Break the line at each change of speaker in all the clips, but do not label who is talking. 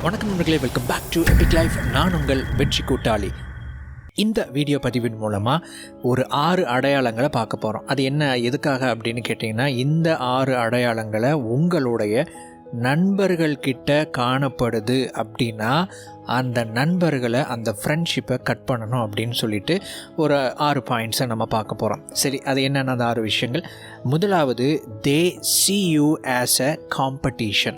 வணக்கம் நண்பர்களே, welcome back to Epic Life. நான் உங்கள் வெற்றி கூட்டாளி. இந்த வீடியோ பதிவின் மூலமாக ஒரு 6 அடையாளங்களை பார்க்க போகிறோம். அது என்ன எதுக்காக அப்படின்னு கேட்டிங்கன்னா, இந்த 6 அடையாளங்களை உங்களுடைய நண்பர்கள்கிட்ட காணப்படுது அப்படின்னா அந்த நண்பர்களை, அந்த ஃப்ரெண்ட்ஷிப்பை கட் பண்ணணும் அப்படின்னு சொல்லிட்டு ஒரு 6 பாயிண்ட்ஸை நம்ம பார்க்க போகிறோம். சரி, அது என்னென்ன அந்த 6 விஷயங்கள்? முதலாவது, தே see you as a competition.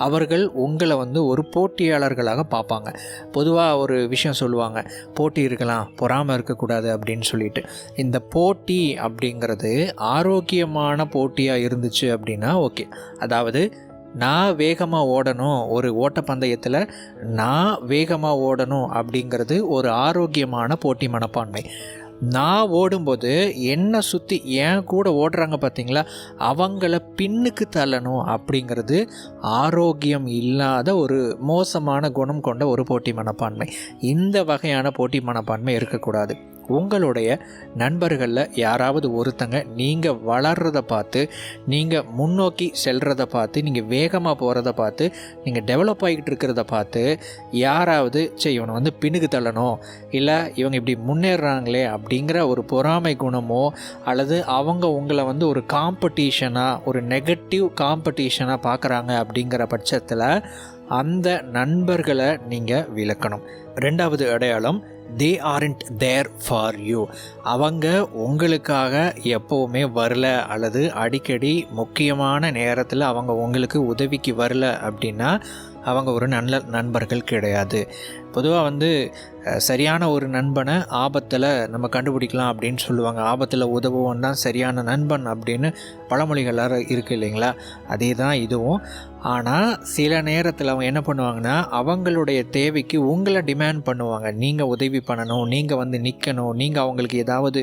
அவர்கள் உங்களை ஒரு போட்டியாளர்களாக பார்ப்பாங்க. பொதுவாக ஒரு விஷயம் சொல்லுவாங்க, போட்டி இருக்கலாம், பொறாமை இருக்கக்கூடாது அப்படின்னு சொல்லிட்டு. இந்த போட்டி அப்படிங்கிறது ஆரோக்கியமான போட்டியாக இருந்துச்சு அப்படின்னா ஓகே. அதாவது நான் வேகமாக ஓடணும், ஒரு ஓட்டப்பந்தயத்தில் நான் வேகமாக ஓடணும் அப்படிங்கிறது ஒரு ஆரோக்கியமான போட்டி மனப்பான்மை. நான் ஓடும்போது என்னை சுற்றி என் கூட ஓடுறாங்க பார்த்தீங்களா, அவங்கள பின்னுக்கு தள்ளணும் அப்படிங்கிறது ஆரோக்கியம் இல்லாத ஒரு மோசமான குணம் கொண்ட ஒரு போட்டி மனப்பான்மை. இந்த வகையான போட்டி மனப்பான்மை இருக்கக்கூடாது. உங்களுடைய நண்பர்களில் யாராவது ஒருத்தங்க நீங்கள் வளர்கிறத பார்த்து, நீங்கள் முன்னோக்கி செல்கிறத பார்த்து, நீங்கள் வேகமாக போகிறத பார்த்து, நீங்கள் டெவலப் ஆகிக்கிட்டு இருக்கிறத பார்த்து யாராவது இவனை பின்னுக்கு தள்ளணும், இல்லை இவங்க இப்படி முன்னேறாங்களே அப்படிங்கிற ஒரு பொறாமை குணமோ, அல்லது அவங்க உங்களை ஒரு காம்படிஷனாக, ஒரு நெகட்டிவ் காம்படிஷனாக பார்க்குறாங்க அப்படிங்கிற பட்சத்தில் அந்த நண்பர்களை நீங்கள் விலக்கணும். 2வது அடையாளம், they aren't there for you. அவங்க உங்களுக்காக எப்போவுமே வரல, அல்லது அடிக்கடி முக்கியமான நேரத்தில் அவங்க உங்களுக்கு உதவிக்கு வரல அப்படின்னா அவங்க ஒரு நல்ல நண்பர்கள் கிடையாது. பொதுவாக சரியான ஒரு நண்பனை ஆபத்தில் நம்ம கண்டுபிடிக்கலாம் அப்படின்னு சொல்லுவாங்க. ஆபத்தில் உதவுவோம் தான் சரியான நண்பன் அப்படின்னு பழமொழிகள் இருக்குது இல்லைங்களா? அதே தான் இதுவும். ஆனால் சில நேரத்தில் அவங்க என்ன பண்ணுவாங்கன்னா, அவங்களுடைய தேவைக்கு உங்களை டிமாண்ட் பண்ணுவாங்க. நீங்கள் உதவி பண்ணணும், நீங்கள் நிற்கணும், நீங்கள் அவங்களுக்கு ஏதாவது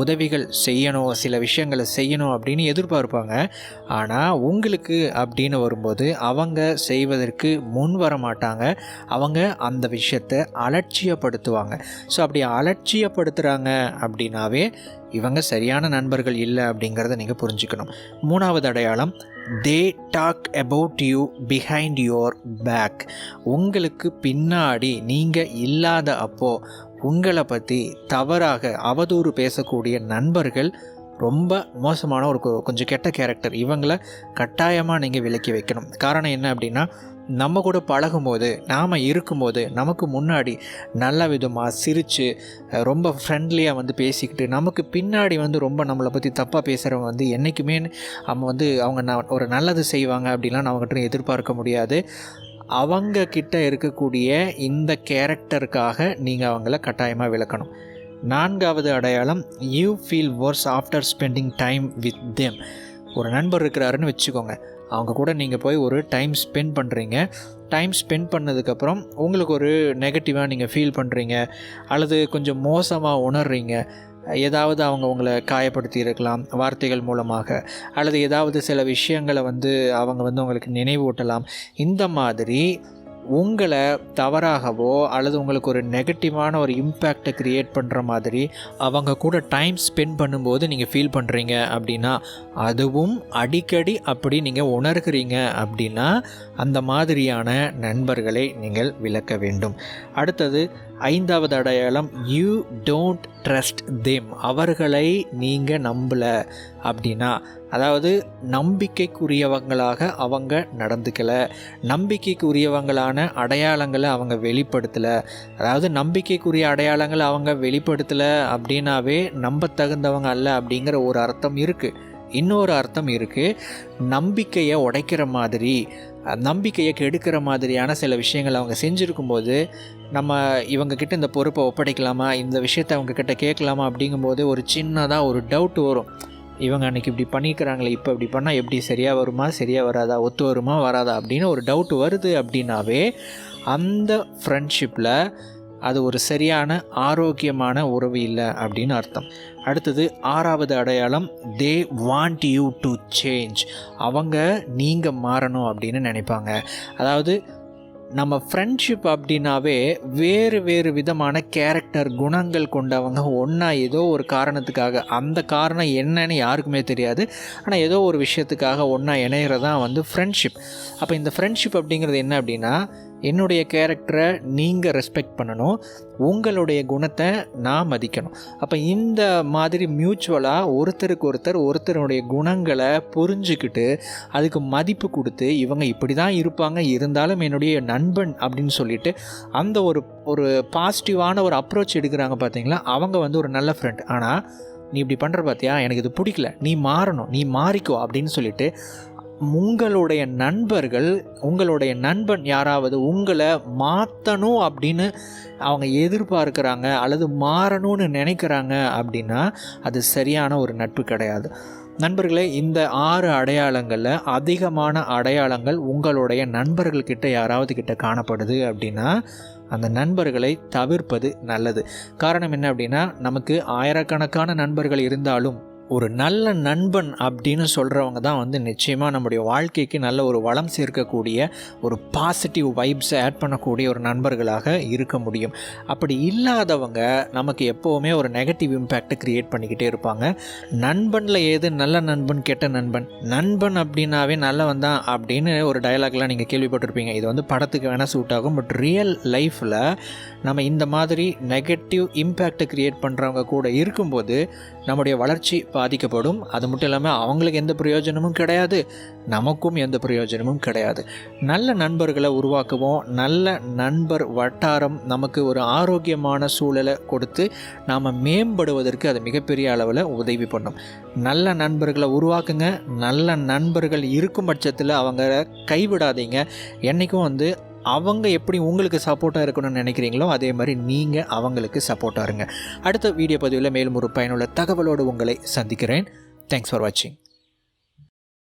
உதவிகள் செய்யணும், சில விஷயங்களை செய்யணும் அப்படின்னு எதிர்பார்ப்பாங்க. ஆனால் உங்களுக்கு அப்படின்னு வரும்போது அவங்க செய்வதற்கு முன் வர மாட்டாங்க. அவங்க அந்த விஷயத்தை அலட்சியப்படுத்துவாங்க. ஸோ அப்படி அலட்சியப்படுத்துகிறாங்க அப்படின்னாவே இவங்க சரியான நண்பர்கள் இல்லை அப்படிங்கிறத நீங்கள் புரிஞ்சுக்கணும். 3வது அடையாளம், they talk about you behind your back. உங்களுக்கு பின்னாடி நீங்கள் இல்லாத அப்போது உங்களை பற்றி தவறாக அவதூறு பேசக்கூடிய நண்பர்கள் ரொம்ப மோசமான கொஞ்சம் கெட்ட கேரக்டர். இவங்களை கட்டாயமாக நீங்கள் விலக்கி வைக்கணும். காரணம் என்ன அப்படின்னா, நம்ம கூட பழகும்போது, நாம் இருக்கும்போது, நமக்கு முன்னாடி நல்ல விதமாக சிரித்து ரொம்ப ஃப்ரெண்ட்லியாக பேசிக்கிட்டு, நமக்கு பின்னாடி ரொம்ப நம்மளை பற்றி தப்பாக பேசுகிறவங்க என்றைக்குமே அவங்க ஒரு நல்லது செய்வாங்க அப்படின்லாம் நம்மகிட்ட எதிர்பார்க்க முடியாது. அவங்க கிட்ட இருக்கக்கூடிய இந்த கேரக்டருக்காக நீங்கள் அவங்கள கட்டாயமாக விலக்கணும். 4வது அடையாளம், you feel worse after spending time with them. ஒரு நண்பர் இருக்கிறாருன்னு வச்சுக்கோங்க, அவங்க கூட நீங்கள் போய் ஒரு டைம் ஸ்பெண்ட் பண்ணுறீங்க. டைம் ஸ்பெண்ட் பண்ணதுக்கப்புறம் உங்களுக்கு ஒரு நெகட்டிவாக நீங்கள் ஃபீல் பண்ணுறீங்க, அல்லது கொஞ்சம் மோசமாக உணர்றீங்க. ஏதாவது அவங்க உங்களை காயப்படுத்தி இருக்கலாம் வார்த்தைகள் மூலமாக, அல்லது ஏதாவது சில விஷயங்களை அவங்க உங்களுக்கு நினைவூட்டலாம். இந்த மாதிரி உங்களை தவறாகவோ அல்லது உங்களுக்கு ஒரு நெகட்டிவான ஒரு இம்பேக்டை க்ரியேட் பண்ணுற மாதிரி அவங்க கூட டைம் ஸ்பெண்ட் பண்ணும்போது நீங்கள் ஃபீல் பண்ணுறீங்க அப்படின்னா, அதுவும் அடிக்கடி அப்படி நீங்கள் உணர்கிறீங்க அப்படின்னா அந்த மாதிரியான நண்பர்களை நீங்கள் விலக்க வேண்டும். அடுத்தது 5வது அடையாளம், யூ டோன்ட் ட்ரஸ்ட் தெம். அவர்களை நீங்கள் நம்பலை அப்படின்னா, அதாவது நம்பிக்கைக்குரியவங்களாக அவங்க நடந்துக்கலை, நம்பிக்கைக்குரியவங்களான அடையாளங்களை அவங்க வெளிப்படுத்தலை. அதாவது நம்பிக்கைக்குரிய அடையாளங்களை அவங்க வெளிப்படுத்தலை அப்படின்னாவே நம்ப தகுந்தவங்க அல்ல அப்படிங்கிற ஒரு அர்த்தம் இருக்குது. இன்னொரு அர்த்தம் இருக்குது, நம்பிக்கையை உடைக்கிற மாதிரி, நம்பிக்கையை கெடுக்கிற மாதிரியான சில விஷயங்கள் அவங்க செஞ்சுருக்கும்போது நம்ம இவங்கக்கிட்ட இந்த பொறுப்பை ஒப்படைக்கலாமா, இந்த விஷயத்தை அவங்கக்கிட்ட கேட்கலாமா அப்படிங்கும்போது ஒரு சின்னதாக ஒரு டவுட் வரும். இவங்க அன்றைக்கி இப்படி பண்ணிக்கிறாங்களே, இப்போ இப்படி பண்ணால் எப்படி சரியாக வருமா, சரியாக வராதா, ஒத்து வருமா வராதா அப்படின்னு ஒரு டவுட் வருது அப்படின்னாவே அந்த ஃப்ரெண்ட்ஷிப்பில் அது ஒரு சரியான ஆரோக்கியமான உறவு இல்லை அப்படின்னு அர்த்தம். அடுத்தது 6வது அடையாளம், they want you to change. அவங்க நீங்கள் மாறணும் அப்படின்னு நினைப்பாங்க. அதாவது நம்ம ஃப்ரெண்ட்ஷிப் அப்படின்னாவே வேறு வேறு விதமான கேரக்டர் குணங்கள் கொண்டவங்க ஒன்றா ஏதோ ஒரு காரணத்துக்காக, அந்த காரணம் என்னன்னு யாருக்குமே தெரியாது, ஆனால் ஏதோ ஒரு விஷயத்துக்காக ஒன்றா இணைகிறதான் ஃப்ரெண்ட்ஷிப். அப்போ இந்த ஃப்ரெண்ட்ஷிப் அப்படிங்கிறது என்ன அப்படின்னா, என்னுடைய கேரக்டரை நீங்கள் ரெஸ்பெக்ட் பண்ணணும், உங்களுடைய குணத்தை நான் மதிக்கணும். அப்போ இந்த மாதிரி மியூச்சுவலாக ஒருத்தருடைய குணங்களை புரிஞ்சுக்கிட்டு அதுக்கு மதிப்பு கொடுத்து இவங்க இப்படி தான் இருப்பாங்க, இருந்தாலும் என்னுடைய நண்பன் அப்படின்னு சொல்லிட்டு அந்த ஒரு பாசிட்டிவான ஒரு அப்ரோச் எடுக்கிறாங்க பார்த்தீங்களா, அவங்க ஒரு நல்ல ஃப்ரெண்ட். ஆனால் நீ இப்படி பண்ணுற பார்த்தியா, எனக்கு இது பிடிக்கல, நீ மாறணும், நீ மாறிக்கோ அப்படின்னு சொல்லிட்டு உங்களுடைய நண்பன் யாராவது உங்களை மாற்றணும் அப்படின்னு அவங்க எதிர்பார்க்குறாங்க அல்லது மாறணும்னு நினைக்கிறாங்க அப்படின்னா அது சரியான ஒரு நட்பு கிடையாது. நண்பர்களே, இந்த 6 அடையாளங்களில் அதிகமான அடையாளங்கள் உங்களுடைய நண்பர்கள்கிட்ட யாராவது கிட்ட காணப்படுது அப்படின்னா அந்த நண்பர்களை தவிர்ப்பது நல்லது. காரணம் என்ன அப்படின்னா, நமக்கு ஆயிரக்கணக்கான நண்பர்கள் இருந்தாலும் ஒரு நல்ல நண்பன் அப்படின்னு சொல்கிறவங்க தான் நிச்சயமாக நம்முடைய வாழ்க்கைக்கு நல்ல ஒரு வளம் சேர்க்கக்கூடிய ஒரு பாசிட்டிவ் வைப்ஸை ஆட் பண்ணக்கூடிய ஒரு நண்பர்களாக இருக்க முடியும். அப்படி இல்லாதவங்க நமக்கு எப்போவுமே ஒரு நெகட்டிவ் இம்பேக்டை க்ரியேட் பண்ணிக்கிட்டே இருப்பாங்க. நண்பனில் ஏது நல்ல நண்பன் கெட்ட நண்பன் அப்படின்னாவே நல்லவன் தான் அப்படின்னு ஒரு டயலாக்லாம் நீங்கள் கேள்விப்பட்டிருப்பீங்க. இது படத்துக்கு வேணால் சூட் ஆகும். பட் ரியல் லைஃப்பில் நம்ம இந்த மாதிரி நெகட்டிவ் இம்பேக்டை க்ரியேட் பண்ணுறவங்க கூட இருக்கும்போது நம்முடைய வளர்ச்சி பாதிக்கப்படும். அது மட்டும் இல்லாமல் அவங்களுக்கு எந்த பிரயோஜனமும் கிடையாது, நமக்கும் எந்த பிரயோஜனமும் கிடையாது. நல்ல நண்பர்களை உருவாக்குவோம். நல்ல நண்பர் வட்டாரம் நமக்கு ஒரு ஆரோக்கியமான சூழலை கொடுத்து நாம் மேம்படுவதற்கு அது மிகப்பெரிய அளவில் உதவி பண்ணும். நல்ல நண்பர்களை உருவாக்குங்க. நல்ல நண்பர்கள் இருக்கும் பட்சத்தில் அவங்க கைவிடாதீங்க. என்றைக்கும் அவங்க எப்படி உங்களுக்கு சப்போர்ட்டாக இருக்கணும்னு நினைக்கிறீங்களோ அதே மாதிரி நீங்கள் அவங்களுக்கு சப்போர்ட்டாக இருங்க. அடுத்த வீடியோ பதிவில் மேலும் ஒரு பயனுள்ள தகவலோடு உங்களை சந்திக்கிறேன். தேங்க்ஸ் ஃபார் வாட்சிங்.